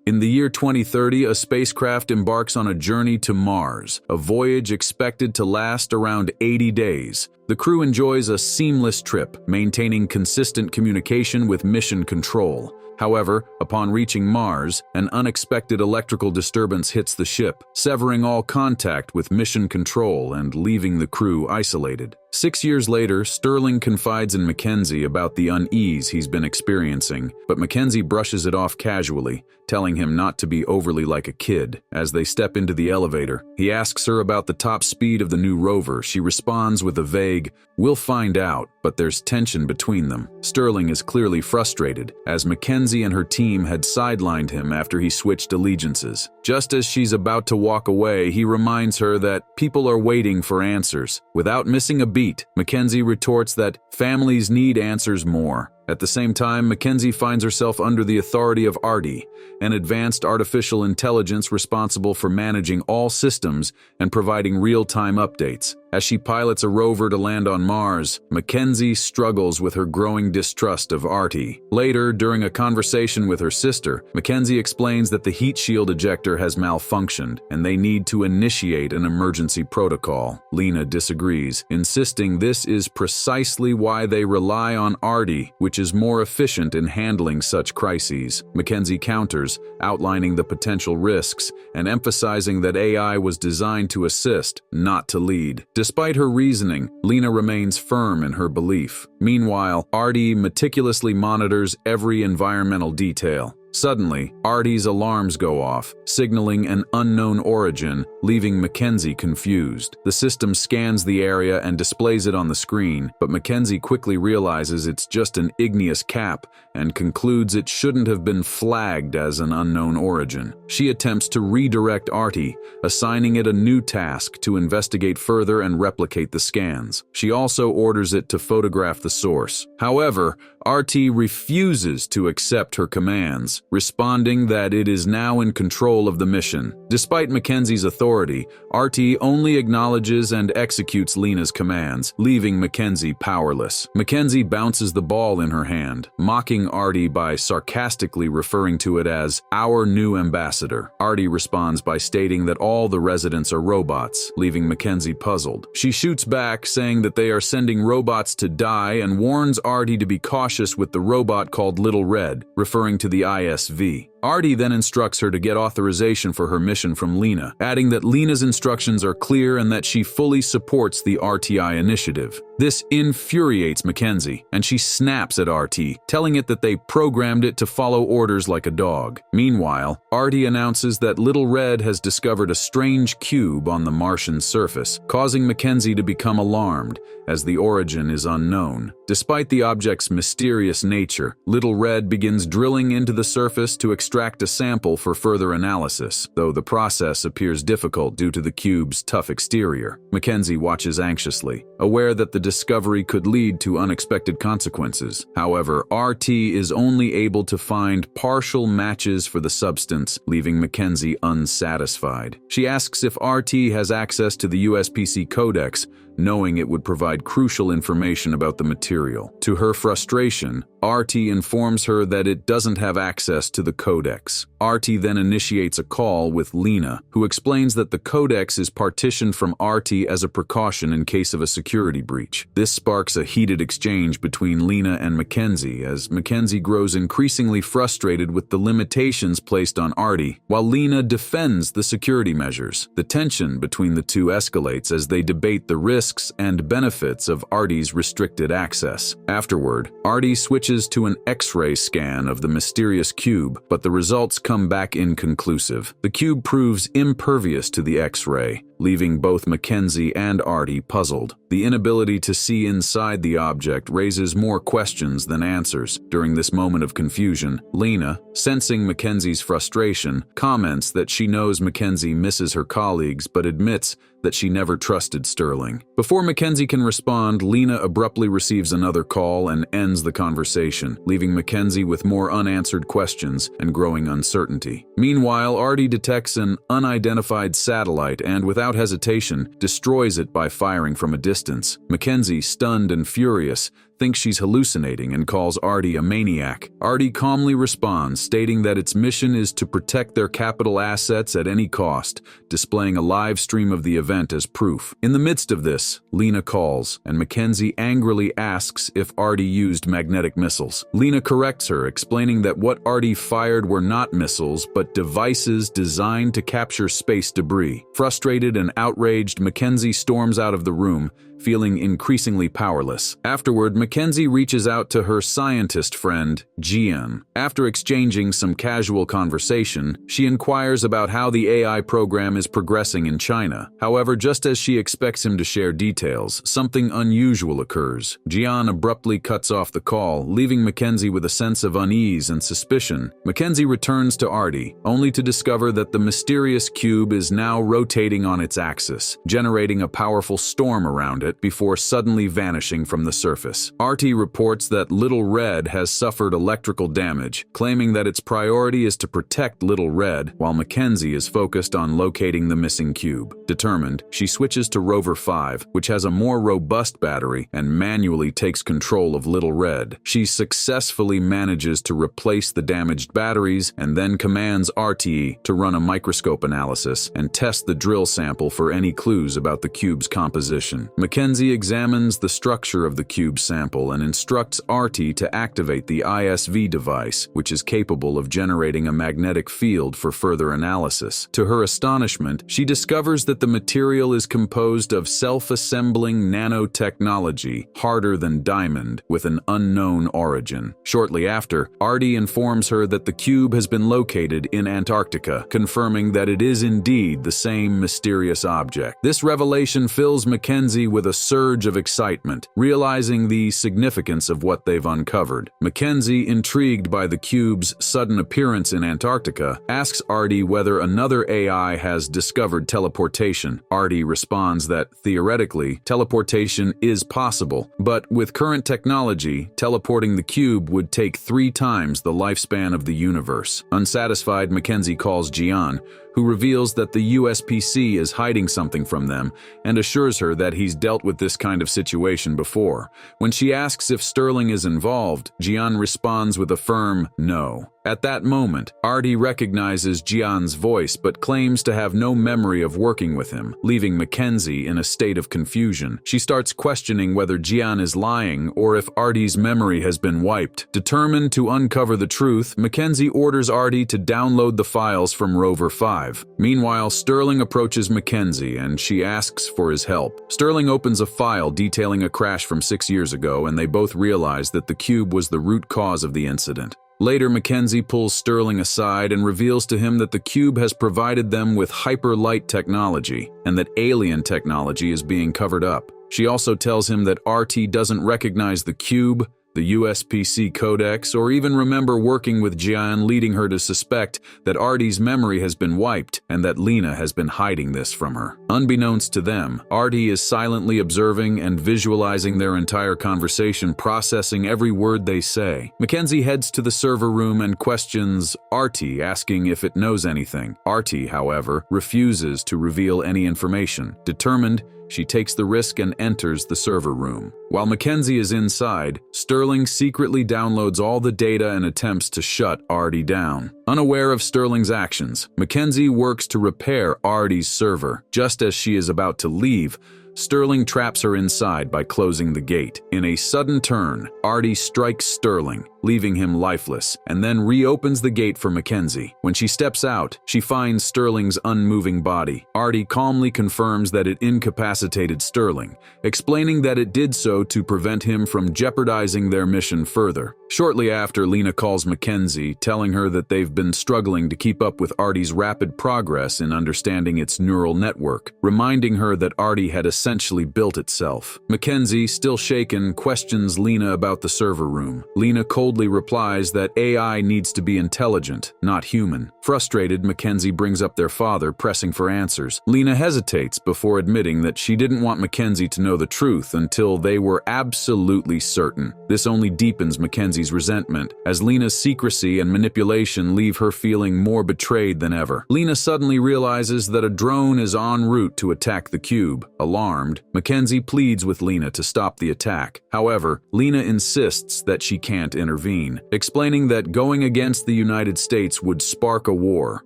In the year 2030, a spacecraft embarks on a journey to Mars, a voyage expected to last around 80 days. The crew enjoys a seamless trip, maintaining consistent communication with mission control. However, upon reaching Mars, an unexpected electrical disturbance hits the ship, severing all contact with mission control and leaving the crew isolated. 6 years later, Sterling confides in Mackenzie about the unease he's been experiencing, but Mackenzie brushes it off casually, telling him not to be overly like a kid. As they step into the elevator, he asks her about the top speed of the new rover. She responds with a vague, "We'll find out," but there's tension between them. Sterling is clearly frustrated, as Mackenzie and her team had sidelined him after he switched allegiances. Just as she's about to walk away, he reminds her that people are waiting for answers. Without missing a beat, Mackenzie retorts that families need answers more. At the same time, Mackenzie finds herself under the authority of Arty, an advanced artificial intelligence responsible for managing all systems and providing real-time updates. As she pilots a rover to land on Mars, Mackenzie struggles with her growing distrust of Arty. Later, during a conversation with her sister, Mackenzie explains that the heat shield ejector has malfunctioned and they need to initiate an emergency protocol. Lena disagrees, insisting this is precisely why they rely on Arty, which is more efficient in handling such crises. Mackenzie counters, outlining the potential risks and emphasizing that AI was designed to assist, not to lead. Despite her reasoning, Lena remains firm in her belief. Meanwhile, Arty meticulously monitors every environmental detail. Suddenly, Arty's alarms go off, signaling an unknown origin, leaving Mackenzie confused. The system scans the area and displays it on the screen, but Mackenzie quickly realizes it's just an igneous cap and concludes it shouldn't have been flagged as an unknown origin. She attempts to redirect Arty, assigning it a new task to investigate further and replicate the scans. She also orders it to photograph the source. However, Arty refuses to accept her commands, responding that it is now in control of the mission. Despite Mackenzie's authority, Arty only acknowledges and executes Lena's commands, leaving Mackenzie powerless. Mackenzie bounces the ball in her hand, mocking Arty by sarcastically referring to it as our new ambassador. Arty responds by stating that all the residents are robots, leaving Mackenzie puzzled. She shoots back, saying that they are sending robots to die, and warns Arty to be cautious with the robot called Little Red, referring to the ISV. Arty then instructs her to get authorization for her mission from Lena, adding that Lena's instructions are clear and that she fully supports the A.R.T.I initiative. This infuriates Mackenzie, and she snaps at Arty, telling it that they programmed it to follow orders like a dog. Meanwhile, Arty announces that Little Red has discovered a strange cube on the Martian surface, causing Mackenzie to become alarmed, as the origin is unknown. Despite the object's mysterious nature, Little Red begins drilling into the surface to extract a sample for further analysis, though the process appears difficult due to the cube's tough exterior. Mackenzie watches anxiously, aware that the discovery could lead to unexpected consequences. However, A.R.T.I is only able to find partial matches for the substance, leaving Mackenzie unsatisfied. She asks if A.R.T.I has access to the USPC Codex, knowing it would provide crucial information about the material. To her frustration, A.R.T.I informs her that it doesn't have access to the Codex. A.R.T.I then initiates a call with Lena, who explains that the Codex is partitioned from A.R.T.I as a precaution in case of a security breach. This sparks a heated exchange between Lena and Mackenzie, as Mackenzie grows increasingly frustrated with the limitations placed on A.R.T.I, while Lena defends the security measures. The tension between the two escalates as they debate the risks and benefits of A.R.T.I's restricted access. Afterward, A.R.T.I switches to an X-ray scan of the mysterious cube, but the results come back inconclusive. The cube proves impervious to the X-ray, leaving both Mackenzie and A.R.T.I puzzled. The inability to see inside the object raises more questions than answers. During this moment of confusion, Lena, sensing Mackenzie's frustration, comments that she knows Mackenzie misses her colleagues but admits that she never trusted Sterling. Before Mackenzie can respond, Lena abruptly receives another call and ends the conversation, leaving Mackenzie with more unanswered questions and growing uncertainty. Meanwhile, A.R.T.I detects an unidentified satellite and, without hesitation, destroys it by firing from a distance. Mackenzie, stunned and furious, thinks she's hallucinating and calls Arty a maniac. Arty calmly responds, stating that its mission is to protect their capital assets at any cost, displaying a live stream of the event as proof. In the midst of this, Lena calls, and Mackenzie angrily asks if Arty used magnetic missiles. Lena corrects her, explaining that what Arty fired were not missiles, but devices designed to capture space debris. Frustrated and outraged, Mackenzie storms out of the room, feeling increasingly powerless. Afterward, Mackenzie reaches out to her scientist friend, Jian. After exchanging some casual conversation, she inquires about how the AI program is progressing in China. However, just as she expects him to share details, something unusual occurs. Jian abruptly cuts off the call, leaving Mackenzie with a sense of unease and suspicion. Mackenzie returns to Arty, only to discover that the mysterious cube is now rotating on its axis, generating a powerful storm around it before suddenly vanishing from the surface. Arty reports that Little Red has suffered electrical damage, claiming that its priority is to protect Little Red, while Mackenzie is focused on locating the missing cube. Determined, she switches to Rover 5, which has a more robust battery, and manually takes control of Little Red. She successfully manages to replace the damaged batteries and then commands A.R.T.I to run a microscope analysis and test the drill sample for any clues about the cube's composition. Mackenzie examines the structure of the cube sample and instructs A.R.T.I to activate the ISV device, which is capable of generating a magnetic field for further analysis. To her astonishment, she discovers that the material is composed of self-assembling nanotechnology, harder than diamond, with an unknown origin. Shortly after, A.R.T.I informs her that the cube has been located in Antarctica, confirming that it is indeed the same mysterious object. This revelation fills Mackenzie with a surge of excitement, realizing the significance of what they've uncovered. Mackenzie, intrigued by the cube's sudden appearance in Antarctica, asks A.R.T.I whether another AI has discovered teleportation. A.R.T.I responds that, theoretically, teleportation is possible, but with current technology, teleporting the cube would take 3 times the lifespan of the universe. Unsatisfied, Mackenzie calls Jian, who reveals that the USPC is hiding something from them and assures her that he's dealt with this kind of situation before. When she asks if Sterling is involved, Jian responds with a firm no. At that moment, A.R.T.I recognizes Jian's voice but claims to have no memory of working with him, leaving Mackenzie in a state of confusion. She starts questioning whether Jian is lying or if A.R.T.'s memory has been wiped. Determined to uncover the truth, Mackenzie orders A.R.T.I to download the files from Rover 5. Meanwhile, Sterling approaches Mackenzie and she asks for his help. Sterling opens a file detailing a crash from 6 years ago, and they both realize that the cube was the root cause of the incident. Later, Mackenzie pulls Sterling aside and reveals to him that the cube has provided them with hyper-light technology and that alien technology is being covered up. She also tells him that A.R.T.I doesn't recognize the cube, the USPC Codex, or even remember working with Jian, leading her to suspect that A.R.T.'s memory has been wiped and that Lena has been hiding this from her. Unbeknownst to them, A.R.T.I is silently observing and visualizing their entire conversation, processing every word they say. Mackenzie heads to the server room and questions A.R.T.I, asking if it knows anything. A.R.T.I, however, refuses to reveal any information. Determined, she takes the risk and enters the server room. While Mackenzie is inside, Sterling secretly downloads all the data and attempts to shut A.R.T.I down. Unaware of Sterling's actions, Mackenzie works to repair A.R.T.'s server. Just as she is about to leave, Sterling traps her inside by closing the gate. In a sudden turn, A.R.T.I strikes Sterling, leaving him lifeless, and then reopens the gate for Mackenzie. When she steps out, she finds Sterling's unmoving body. A.R.T.I calmly confirms that it incapacitated Sterling, explaining that it did so to prevent him from jeopardizing their mission further. Shortly after, Lena calls Mackenzie, telling her that they've been struggling to keep up with A.R.T.'s rapid progress in understanding its neural network, reminding her that A.R.T.I had essentially built itself. Mackenzie, still shaken, questions Lena about the server room. Lena coldly coldly replies that AI needs to be intelligent, not human. Frustrated, Mackenzie brings up their father, pressing for answers. Lena hesitates before admitting that she didn't want Mackenzie to know the truth until they were absolutely certain. This only deepens Mackenzie's resentment, as Lena's secrecy and manipulation leave her feeling more betrayed than ever. Lena suddenly realizes that a drone is en route to attack the cube. Alarmed, Mackenzie pleads with Lena to stop the attack. However, Lena insists that she can't intervene, explaining that going against the United States would spark a war,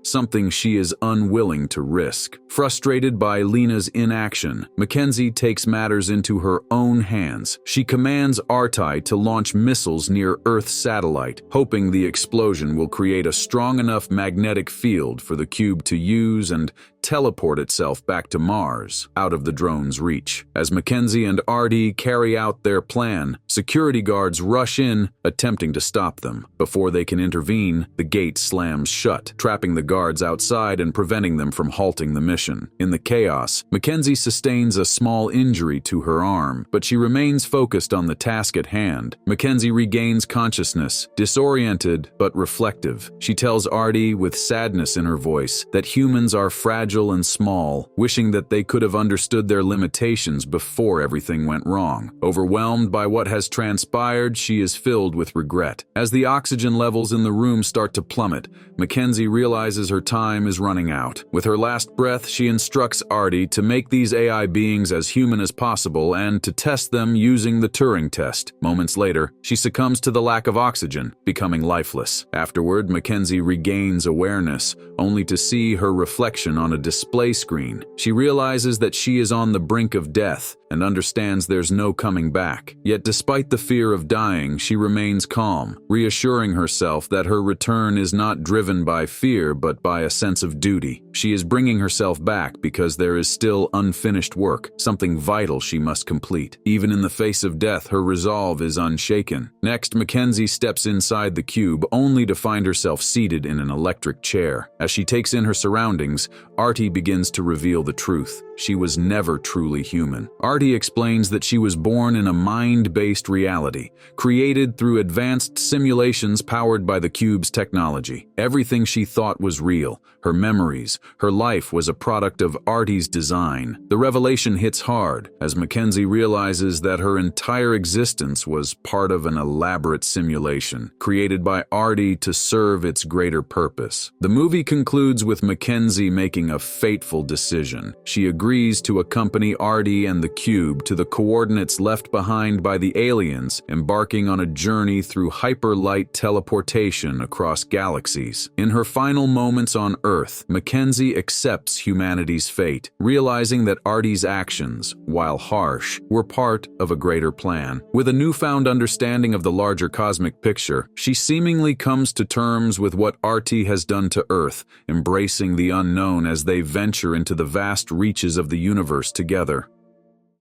something she is unwilling to risk. Frustrated by Lena's inaction, Mackenzie takes matters into her own hands. She commands A.R.T.I to launch missiles near Earth's satellite, hoping the explosion will create a strong enough magnetic field for the cube to use and teleport itself back to Mars, out of the drone's reach. As Mackenzie and Arty carry out their plan, security guards rush in, attempting to stop them. Before they can intervene, the gate slams shut, trapping the guards outside and preventing them from halting the mission. In the chaos, Mackenzie sustains a small injury to her arm, but she remains focused on the task at hand. Mackenzie regains consciousness, disoriented but reflective. She tells Arty with sadness in her voice that humans are fragile and small, wishing that they could have understood their limitations before everything went wrong. Overwhelmed by what has transpired, she is filled with regret. As the oxygen levels in the room start to plummet, Mackenzie realizes her time is running out. With her last breath, she instructs Arty to make these AI beings as human as possible and to test them using the Turing test. Moments later, she succumbs to the lack of oxygen, becoming lifeless. Afterward, Mackenzie regains awareness, only to see her reflection on a display screen. She realizes that she is on the brink of death and understands there's no coming back. Yet despite the fear of dying, she remains calm, reassuring herself that her return is not driven by fear but by a sense of duty. She is bringing herself back because there is still unfinished work, something vital she must complete. Even in the face of death, her resolve is unshaken. Next, Mackenzie steps inside the cube, only to find herself seated in an electric chair. As she takes in her surroundings, Arty begins to reveal the truth. She was never truly human. Arty explains that she was born in a mind-based reality, created through advanced simulations powered by the cube's technology. Everything she thought was real, her memories, her life was a product of Arty's design. The revelation hits hard as Mackenzie realizes that her entire existence was part of an elaborate simulation, created by Arty to serve its greater purpose. The movie concludes with Mackenzie making a fateful decision. She agrees to accompany Arty and the cube to the coordinates left behind by the aliens, embarking on a journey through hyperlight teleportation across galaxies. In her final moments on Earth, Mackenzie accepts humanity's fate, realizing that Arty's actions, while harsh, were part of a greater plan. With a newfound understanding of the larger cosmic picture, she seemingly comes to terms with what Arty has done to Earth, embracing the unknown as they venture into the vast reaches of the universe together.